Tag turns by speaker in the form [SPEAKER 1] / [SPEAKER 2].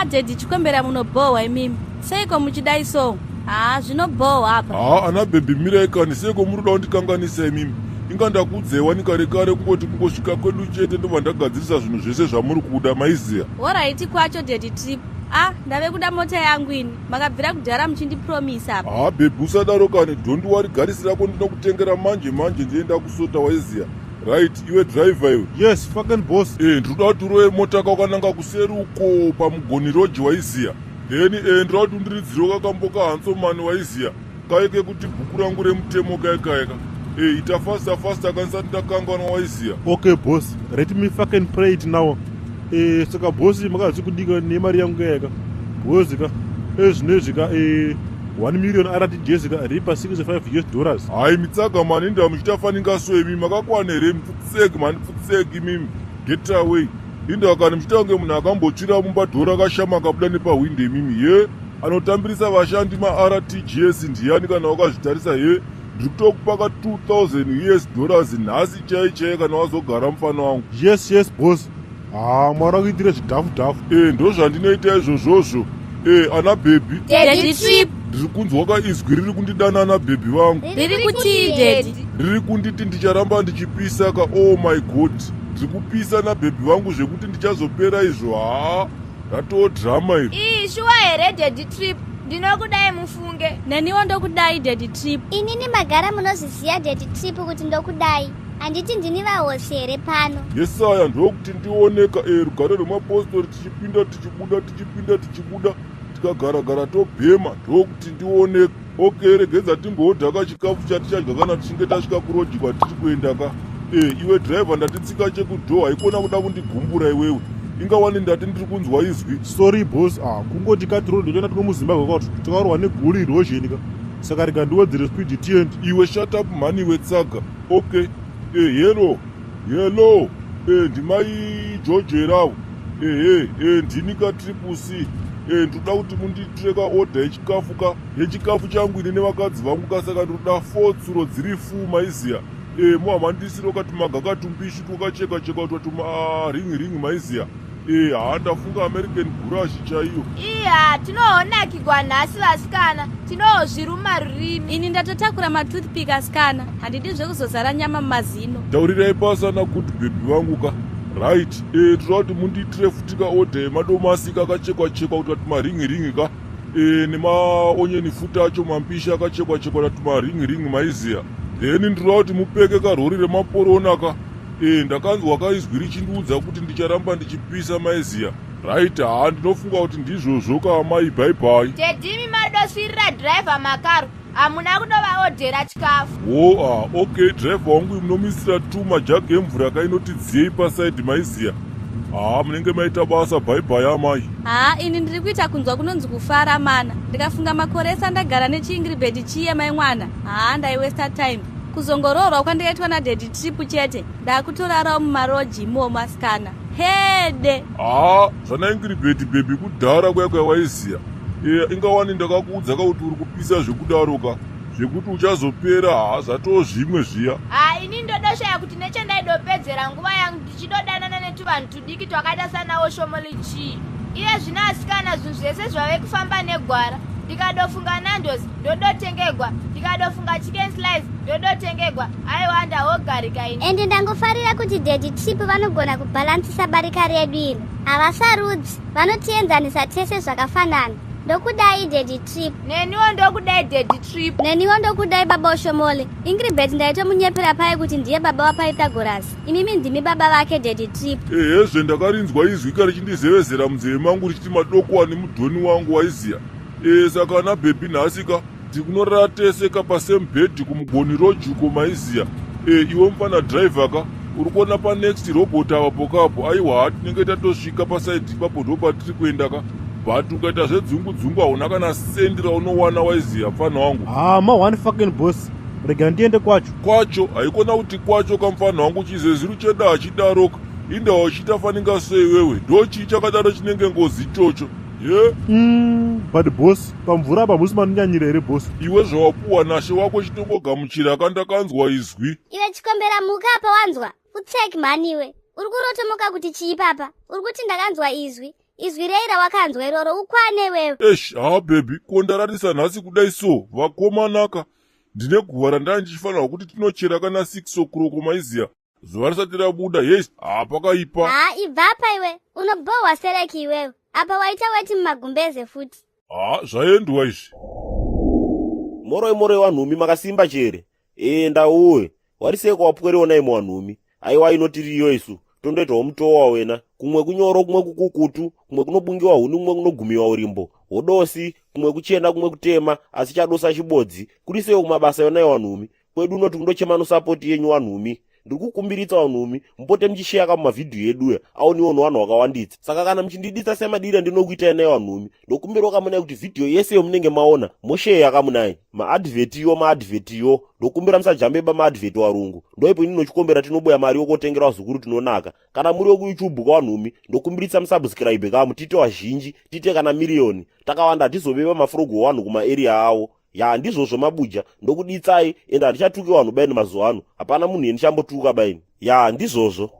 [SPEAKER 1] Daddy Chikombera munobohwa imimi. Seiko muchidai so? Zvinobohwa apa.
[SPEAKER 2] Ana baby miraikani seiko muruda kundikanganisa imimi. Inga ndakudzewa kare kungoti kungosvika kwedu chete ndobva ndagadzirisa zvinhu zvese zvamuri kuda maiziya.
[SPEAKER 1] Alright kwacho Daddy Trip. Ndave kuda mota yangu ini. Makabvira kudhara muchindipromisa apa.
[SPEAKER 2] Baby usadaro kani, don't worry, garisi rako ndinokutengera manje ndienda kusota waiziya. Right, iwe driver iwe.
[SPEAKER 3] Yes, fucking boss.
[SPEAKER 2] Ndoda kuti uroye mota kakananga kuseri uko pamugoni roji waiziya. Then ndoda kuti undiridziro kakamboka hansomani waiziya. Kaike kuti bhuku rangu remutemo kaikaika. Ita fasta kanisati ndakanganwa waiziya.
[SPEAKER 3] Okay boss, let me fucking pray it now. Saka boss makazi kudika nemari yangu kaika. Boss ka zvinezvi ka 1 million RTGs ka ripa $65.
[SPEAKER 2] Hai mitsaga mani nda muchitafaninga so imi makakwana here mfutseki mimi. Get away. Inda kana muchitange munhu akambotsvira mumba dhora kashama kabuda nepahwinde mimi anotambirisa vashandi ma-RTGs ndiyani kana wakazvitarisa ndiri kutokupaka $2,000 nhasi chaichai kana wazogara mufana wangu.
[SPEAKER 3] Yes boss. Mwari kuitire zvidhafu.
[SPEAKER 2] Ndo zvandinoita izvozvozvo. Ana baby.
[SPEAKER 1] Daddy Trip.
[SPEAKER 2] Ndiri kunzwa kaizwi riri kundidana ana baby vangu.
[SPEAKER 1] Riri kutii Daddy?
[SPEAKER 2] Riri kunditi ndicharamba ndichipisa ka, oh my god. Ndiri kupisa na baby vangu zvekuti ndichazopera izvo. Ratoo drama iri.
[SPEAKER 4] Shuwa here Daddy Trip. Ndinokudai mufunge.
[SPEAKER 1] Neniwo ndokudai Daddy Trip.
[SPEAKER 5] Inini magara munozviziya Daddy Trip kuti ndokudai. Handiti ndini vahosi here pano.
[SPEAKER 2] Yesaya ndokuti ndioneka rugare rwemapostori tichibuda tikagara tobhema ndokuti ndioneka. Okay, regedza timboodhaka chikafu chatichadya kana tichinge tasvika kuroji kwatiri kuenda ka. Iwe driver ndatitsika chekudho haikona kuda kundigumbura iwewe. Ingawani ndati ndiri kunzwa izwi.
[SPEAKER 3] Sorry boss, kungoti kati road ndochona tino muZimbabwe kwatu takarohwa neguri erosion ka. Saka rikandiwedzere speed tiend.
[SPEAKER 2] Iwe shut up mani wetsaga. Okay. Hello. Ndimai George rawo. Ndini ka Triple C. Ndoda kuti munditireka order yechikafu changu ine nevakadzi vangu kasaka ndoda 4 tsuro dziri fuma iziya. Muhamandisiro kati magakatumbishi twakacheka ringi maiziya. Ndafunga American Gurashi chaiyo.
[SPEAKER 4] Tinoonakigwa nhasi vasikana. Tinozviruma rurimi.
[SPEAKER 1] Ini ndatotakura matoothpick asikana. Handidi zvekuzozara nyama mumazino.
[SPEAKER 2] Taurirai pasana kuti baby vangu ka. Right, tinoda kuti mundiitire futi ka order yemadomasi kakachekwa kuti maringi ka. Nemaonyeni futa acho mampishi akachekwa kuti maringi maiziya. Then ndinoda kuti mupeke karori remaporona ka. Ndakanzwa kaizwi richindiudza kuti ndicharamba ndichipisa maiziya. Right, ndinofunga kuti ndizvozvo kamai bye.
[SPEAKER 4] Tedhimi madosvirira driver makaro. Hamuna kunovaodhera chikafu.
[SPEAKER 2] Okay, driver wangu munomisira 2 majagi emvura kainoti dziyei pasaidi maiziya. Munenge maita basa bye amai.
[SPEAKER 1] Ini ndiri kuita kunzwa kunonzi kufara mana. Ndikafunga makore esandagara nechiingiribhedi chiye mai mwana. Ndaiwesta time. Kuzongororwa kwandikaitwa naDaddy Trip chete. Ndakutorarawo mumaroji imomo asikana. Hede.
[SPEAKER 2] Zvanaingiribhedi baby kudhara kwaya waiziya. Ingawani ndakakuudza kuti uri kupisa zvekudaro ka. Zvekuti uchazopera zvatoo zvimwe zviya.
[SPEAKER 4] Ini ndodoshaya kuti nechandaidopedzera nguva yangu ndichidodanana netuvanhu tudiki twakaita sanawo Shomolichi. Iye zvino asikana zvinhu zvese zvave kufamba negwara. Ndikadofunga nandozi ndodotengegwa, ndikadofunga chicken slice ndodotengegwa. Aiwanda wogarika ini.
[SPEAKER 5] Ende ndangofarira kuti Daddy Trip vanogona kubhalansisa barika redu iri. Havasarudzi, vanotienzanisa tese zvakafanana. Ndokudai Daddy Trip.
[SPEAKER 4] Neniwo ndokudai Daddy Trip.
[SPEAKER 5] Neniwo ndokudai baba Oshomole. Ingrid ndaitomunyepera pai kuti ndiye baba waPythagoras. Imimi ndimi baba vake Daddy Trip.
[SPEAKER 2] Hezve ndakarinzwa izwi richindizevezera munzeve mangu richiti madokwana mudhoni wangu waiziya. Saka ana baby nhasika tikunorara tese ka pasame bed kumugoni rojuko maiziya. Iwe mufana driver ka uri kuona pa next robot apo kapo. Aiwa tinenge tatosvika pasaidi ipapo ndopatiri kuenda ka. But ukaita zvedzungu hauna kana sendi raunowana waiziya mfana wangu.
[SPEAKER 3] Ma1 fucking boss. Rega ndiende kwacho haikona kuti kwacho kamfana wangu chizeziru cheda achidaroka. Inda wachitafaninga sei wewe. Ndochi chakadaro chinenge ngozi ichocho. But boss, pamvura apa musi manonyanyira here boss.
[SPEAKER 2] Iwe zvawapuwa nashe wako chitongogamuchira kandakanzwa izwi.
[SPEAKER 5] Iwe Chikombera muka apa wanzwa? Utseki mani iwe. Uri kurotomoka kuti chii papa? Uri kuti ndakanzwa izwi. izwi reira wakanzwa iroro ukwane wewe.
[SPEAKER 2] bebi, kondararisa nhasi kudai so vakomanaka. Ndine guva randanga ndichifanirwa kuti tinochera kana 6 o'clock maiziya. Zuva risati rabuda, yes, pakaipa.
[SPEAKER 5] Ibva apa iwe, unobohwa sereki iwewe. Apa waita weti mumagumbeze futi.
[SPEAKER 2] Zvaendwa izvi.
[SPEAKER 6] Moroi wanhumi makasimba chere. Ndauwe, wariseko wapwereona imo wanhumi. Aiwa inotiriyo isu, tondoitawo mutowa wena. Kumwe kunyoro, kumwe kukukutu, kumwe kunobungiwa huni, kumwe kunogumiwa urimbo. Hodosi, kumwe kuchena, kumwe kutema, asi chadosa chibodzi. Kurisewo kumabasa yona wanhumi. Kwedu unoti kundochemano support yenyu wanhumi. Ndikukumbiritsa wanhumi, mpote mchishare mumavhidhiyo yeduya, aoniwo nevanhu vakawanditsa. Saka kana mchindiditsa semadira ndinokuita naye wanhumi, ndokumbira kamunai kuti vhidhiyo yese yomunenge maona, moshare kamunai. Maadvertiyo, ndokumbira musajambeba maadvert warungu. Ndoipo inini Chikombera tinoboya mari yokotengera wazukuru tinonaka. Kana muri yokuYouTube kwawanhumi, ndokumbiritsa musubscribe kamu, tite wazhinji, tite kana miliyoni. Takawanda atizobeba mafrogo wanhu kuma-area awo. Ndizvozvo mabuja, ndokuditsai, ende hatichatuke vanhu baini mazuva ano. Hapana munhu endichambotuka baini. Ndizvozvo.